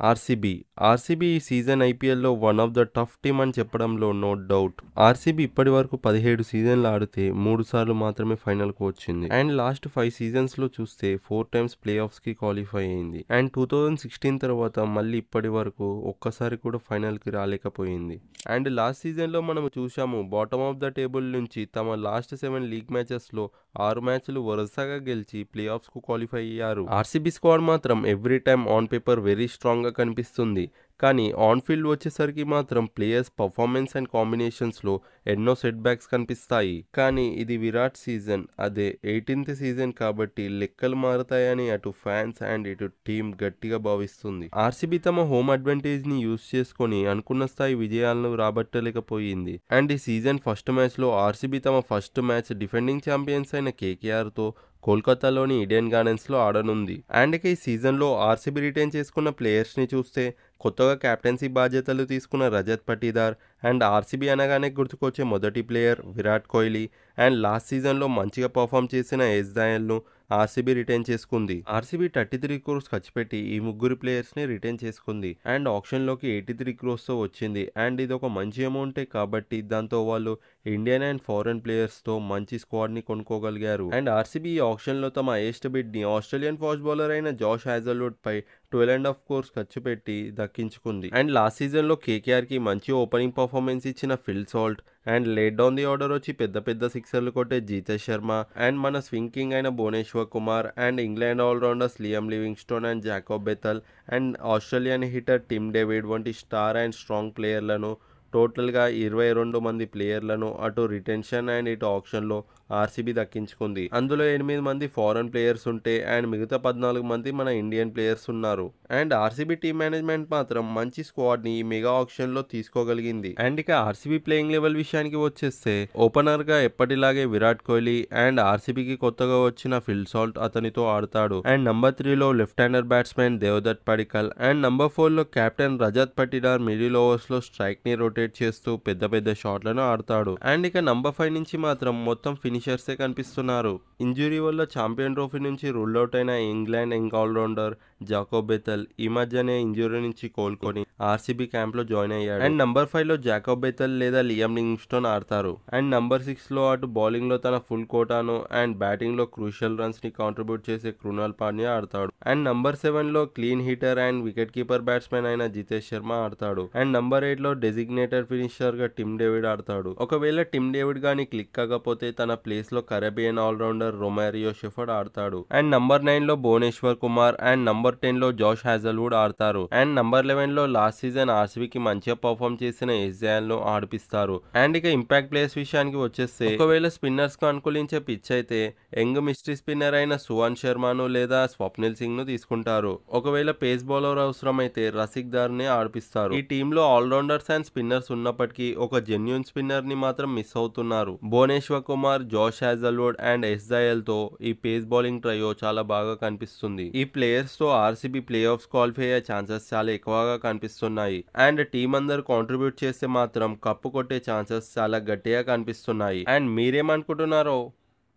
RCB. RCB ఈ season ఐపీఎల్‌లో one of the tough team అని చెప్పడంలో నో డౌట్. ఆర్సీబీ ఇప్పటివరకు 17 సీజన్లు ఆడితే 3 సార్లు మాత్రమే ఫైనల్‌కు వచ్చింది. అండ్ లాస్ట్ 5 సీజన్స్‌లో చూస్తే 4 టైమ్స్ ప్లే ఆఫ్స్‌కి క్వాలిఫై అయింది. అండ్ 2016 తర్వాత మళ్ళీ ఇప్పటి వరకు ఒక్కసారి కూడా ఫైనల్‌కి రాలేకపోయింది. అండ్ లాస్ట్ సీజన్‌లో మనం చూశాము బాటమ్ ఆఫ్ ద టేబుల్ నుంచి తమ లాస్ట్ 7 లీగ్ మ్యాచెస్‌లో 6 మ్యాచ్లు వరుసగా గెలిచి ప్లే ఆఫ్స్‌కు క్వాలిఫై అయ్యారు. ఆర్సీబీ స్క్వాడ్ మాత్రం every time on paper very స్ట్రాంగ్‌గా కనిపిస్తుంది. కానీ ఆన్ ఫీల్డ్ వచ్చేసరికి మాత్రం ప్లేయర్స్ పర్ఫార్మెన్స్ అండ్ కాంబినేషన్స్‌లో ఎన్నో సెట్ బ్యాక్స్ కనిపిస్తాయి. కానీ ఇది విరాట్ సీజన్, అదే 18th సీజన్ కాబట్టి లెక్కలు మారతాయని అటు ఫ్యాన్స్ అండ్ ఇటు టీం గట్టిగా భావిస్తుంది. ఆర్సీబీ తమ హోమ్ అడ్వాంటేజ్ని యూజ్ చేసుకొని అనుకున్న స్థాయి విజయాలను రాబట్టలేకపోయింది. అండ్ ఈ సీజన్ ఫస్ట్ మ్యాచ్లో ఆర్సీబీ తమ ఫస్ట్ మ్యాచ్ డిఫెండింగ్ ఛాంపియన్స్ అయిన కేకేఆర్తో కోల్కతాలోని ఈడెన్ గార్డెన్స్లో ఆడనుంది. అండ్ ఇక ఈ సీజన్లో ఆర్సీబీ రిటైన్ చేసుకున్న ప్లేయర్స్ని చూస్తే కొత్తగా కెప్టెన్సీ బాధ్యతలు తీసుకున్న రజత్ పటీదార్ అండ్ ఆర్సీబీ అనగానే గుర్తుకొచ్చే మొదటి player Virat Kohli and last సీజన్లో మంచిగా పర్ఫామ్ చేసిన ఎస్ దయల్ను ఆర్సీబీ రిటైన్ చేసుకుంది. ఆర్సీబీ 33 క్రోర్స్ ఖర్చు పెట్టి ఈ ముగ్గురు ప్లేయర్స్ని రిటైన్ చేసుకుంది. అండ్ ఆప్షన్లోకి 83 క్రోర్స్తో వచ్చింది. అండ్ ఇది ఒక మంచి అమౌంటే కాబట్టి దాంతో వాళ్ళు ఇండియన్ అండ్ ఫారెన్ ప్లేయర్స్తో మంచి స్క్వాడ్ని కొనుక్కోగలిగారు. అండ్ ఆర్సీబీ ఈ ఆప్షన్లో తమ హైయెస్ట్ బిడ్ని ఆస్ట్రేలియన్ ఫాస్ట్ బౌలర్ అయిన జాష్ హ్యాజల్వుడ్ పై 12.5 crores ఖర్చు పెట్టి దక్కించుకుంది. అండ్ లాస్ట్ సీజన్లో కేకేఆర్కి మంచి ఓపెనింగ్ పర్ఫార్మెన్స్ ఇచ్చిన Phil Salt and late down the order వచ్చి పెద్ద పెద్ద సిక్సర్లు కొట్టే జీతేష్ శర్మ అండ్ మన స్వింగ్ కింగ్ అయిన Bhuvneshwar Kumar and England all rounders Liam Livingstone and Jacob Bethell and Australian hitter Tim David వంటి స్టార్ అండ్ స్ట్రాంగ్ ప్లేయర్లను టోటల్గా 22 మంది ప్లేయర్లను అటు రిటెన్షన్ అండ్ ఇటు ఆప్షన్లో ఆర్సీబీ దక్కించుకుంది. అందులో 8 మంది ఫారెన్ ప్లేయర్స్ ఉంటే అండ్ మిగతా 14 మంది మన ఇండియన్ ప్లేయర్స్ ఉన్నారు. అండ్ ఆర్సీబీ టీమ్ మేనేజ్మెంట్ మాత్రం మంచి స్క్వాడ్ని ఈ మెగా ఆప్షన్లో తీసుకోగలిగింది. అండ్ ఇక ఆర్సీబీ ప్లేయింగ్ లెవెల్ విషయానికి వచ్చేస్తే ఓపెనర్గా ఎప్పటిలాగే విరాట్ కోహ్లీ అండ్ ఆర్సీబీకి కొత్తగా వచ్చిన ఫిల్ సాల్ట్ అతనితో ఆడతాడు. అండ్ నంబర్ 3లో left hander batsmen Devdutt Padikkal and number 4లో కెప్టెన్ రజత్ పటీదార్ మిడిల్ ఓవర్స్లో స్ట్రైక్ని రొటేట్ చేస్తూ పెద్ద పెద్ద షాట్లను ఆడతాడు. అండ్ ఇక నంబర్ 5 నుంచి మాత్రం మొత్తం ఫినిషర్సే కనిపిస్తున్నారు. ఇంజురీ వల్ల ఛాంపియన్ ట్రోఫీ నుంచి రూల్ అవుట్ అయిన ఇంగ్లాండ్ యంగ్ ఆల్రౌండర్ జాకోబ్ బెథల్ ఈ మధ్యనే ఇంజురీ నుంచి కోలుకొని ఆర్సీబీ క్యాంప్లో జాయిన్ అయ్యాడు. అండ్ నంబర్ 5లో జాకోబ్ బెథల్ లేదా లియామ్ లివింగ్స్టోన్ ఆడతారు. అండ్ నంబర్ 6లో అటు బౌలింగ్లో తన ఫుల్ కోటాను అండ్ బ్యాటింగ్లో క్రూషియల్ రన్స్ని కాంట్రిబ్యూట్ చేసే కృణాల్ పాండ్యా ఆడతాడు. అండ్ నంబర్ 7లో clean hitter and wicket keeper batsmen అయిన జితేష్ శర్మ ఆడతాడు. అండ్ నంబర్ 8లో డెసిగ్నేటెడ్ ఫినిషర్గా టిమ్ డేవిడ్ ఆడతాడు. ఒకవేళ టిమ్ డేవిడ్ గానీ క్లిక్ కాకపోతే తన ప్లేస్లో కరేబియన్ ఆల్రౌండర్ రొమారియో షెఫర్డ్ ఆడతాడు. అండ్ నంబర్ 9లో భువనేశ్వర్ కుమార్ అండ్ నంబర్ 10లో జాష్ హ్యాజల్వుడ్ ఆడతారు. అండ్ నంబర్ 11లో లాస్ట్ సీజన్ ఆర్సీబీకి మంచిగా పర్ఫామ్ చేసిన ఎస్ దయల్ను ఆడిపిస్తారు. అండ్ ఇక ఇంపాక్ట్ ప్లేయర్స్ విషయానికి వచ్చేస్తే ఒకవేళ స్పిన్నర్స్ కు అనుకూలించే పిచ్ అయితే యంగ్ మిస్టరీ స్పిన్నర్ అయిన సువాన్ శర్మను లేదా స్వప్నిల్ సింగ్ ను తీసుకుంటారు. ఒకవేళ పేస్ బౌలర్ అవసరమైతే రసిక్ దార్ ని ఆడిపిస్తారు. ఈ టీంలో ఆల్రౌండర్స్ అండ్ స్పిన్నర్స్ ఉన్నప్పటికీ ఒక జెన్యూన్ స్పిన్నర్ ని మాత్రం మిస్ అవుతున్నారు. Bhuvneshwar Kumar, Josh Hazlewood and S దయల్తో ఈ పేస్ బౌలింగ్ ట్రయో చాలా బాగా కనిపిస్తుంది. ఈ ప్లేయర్స్ తో ఆర్సీబీ ప్లే ఆఫ్స్ క్వాలిఫై అయ్యే ఛాన్సెస్ చాలా ఎక్కువగా కనిపిస్తున్నాయి. అండ్ టీం అందరు కాంట్రిబ్యూట్ చేస్తే మాత్రం కప్పు కొట్టే ఛాన్సెస్ చాలా గట్టిగా కనిపిస్తున్నాయి. అండ్ మీరేమనుకుంటున్నారో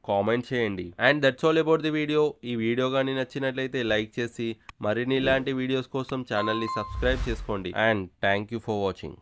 కామెంట్ చేయండి. And that's all about the video. ఈ వీడియో కానీ నచ్చినట్లయితే లైక్ చేసి మరిన్ని ఇలాంటి వీడియోస్ కోసం ఛానల్ని సబ్స్క్రైబ్ చేసుకోండి. And thank you for watching.